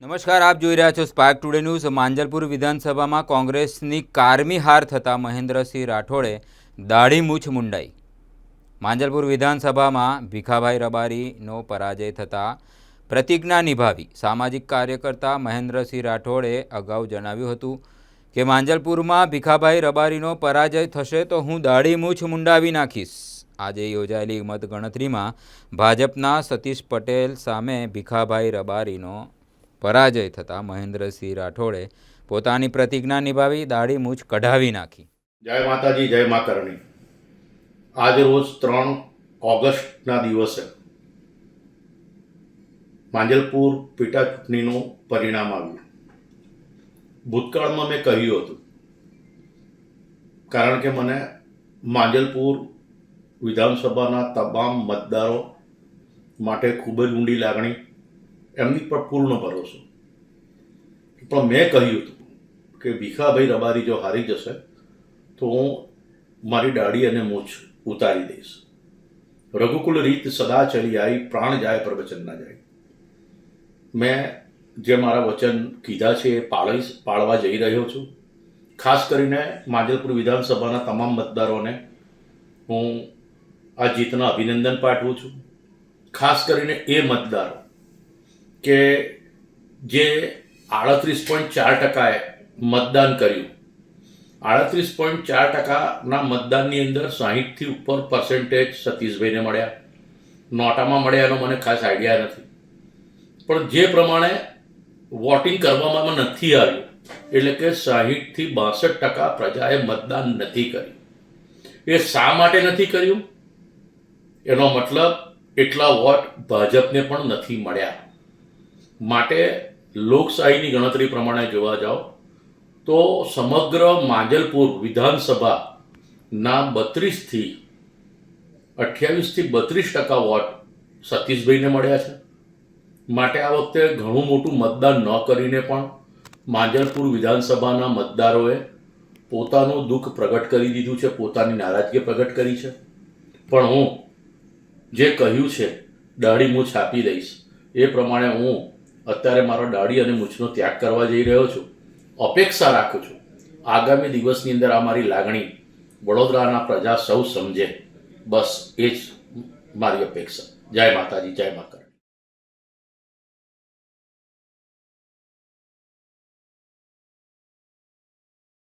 નમસ્કાર, આપ જોઈ રહ્યા છો સ્પાર્ક ટુડે ન્યૂઝ। માંજલપુર વિધાનસભામાં કોંગ્રેસની કારમી હાર થતાં મહેન્દ્રસિંહ રાઠોડે દાઢી મૂછ મુંડાઈ। માંજલપુર વિધાનસભામાં ભીખાભાઈ રબારીનો પરાજય થતાં પ્રતિજ્ઞા નિભાવી। સામાજિક કાર્યકર્તા મહેન્દ્રસિંહ રાઠોડે અગાઉ જણાવ્યું હતું કે માંજલપુરમાં ભીખાભાઈ રબારીનો પરાજય થશે તો હું દાઢી મૂછ મુંડાવી નાખીશ। આજે યોજાયેલી મતગણતરીમાં ભાજપના સતીશ પટેલ સામે ભીખાભાઈ રબારીનો પરાજય થતાં મહેન્દ્રસિંહ રાઠોડે પોતાની પ્રતિજ્ઞા નિભાવી દાઢી મૂછ કઢાવી નાખી। જય માતાજી, જય મા કરણી। આજ રોજ 3 ઓગસ્ટના દિવસે માંજલપુર પેટા ચૂંટણીનું પરિણામ આવ્યું। ભૂતકાળમાં મેં કહ્યું હતું, કારણ કે મને માંજલપુર વિધાનસભાના તમામ મતદારો માટે ખૂબ જ ઊંડી લાગણી, એમની પર પૂર્ણ ભરોસો। પણ મેં કહ્યું હતું કે ભીખાભાઈ રબારી જો હારી જશે તો હું મારી દાઢી અને મૂછ ઉતારી દઈશ। રઘુકુલ રીત સદા ચલી આવી, પ્રાણ જાય પર વચન ના જાય। મેં જે મારા વચન કીધા છે એ પાળવા જઈ રહ્યો છું। ખાસ કરીને માંજલપુર વિધાનસભાના તમામ મતદારોને હું આ જીતના અભિનંદન પાઠવું છું। ખાસ કરીને એ મતદારો કે જે 38.4% મતદાન કર્યું। 38.4%ના મતદાનની અંદર 60થી ઉપર પર્સન્ટેજ સતીશભાઈને મળ્યા। નોટામાં મળ્યા એનો મને ખાસ આઈડિયા નથી, પણ જે પ્રમાણે વોટિંગ કરવામાં નથી આવ્યું, એટલે કે 60થી 62% પ્રજાએ મતદાન નથી કર્યું। એ શા માટે નથી કર્યું? એનો મતલબ એટલા વોટ ભાજપને પણ નથી મળ્યા। માટે લોકશાહીની ગણતરી પ્રમાણે જોવા જાઓ તો સમગ્ર માંજલપુર વિધાનસભાના 32થી 32% વોટ સતીશભાઈને મળ્યા છે। માટે આ વખતે ઘણું મોટું મતદાન ન કરીને પણ માંજલપુર વિધાનસભાના મતદારોએ પોતાનું દુઃખ પ્રગટ કરી દીધું છે, પોતાની નારાજગી પ્રગટ કરી છે। પણ હું જે કહ્યું છે દાઢી મૂછ આપી દઈશ, એ પ્રમાણે હું અત્યારે મારો દાઢી અને મૂછનો ત્યાગ કરવા જઈ રહ્યો છું। અપેક્ષા રાખું છું આગામી દિવસની અંદર આ મારી લાગણી વડોદરાના પ્રજા સૌ સમજે, બસ એ જ મારી અપેક્ષા। જય માતાજી, જય મા કરણી।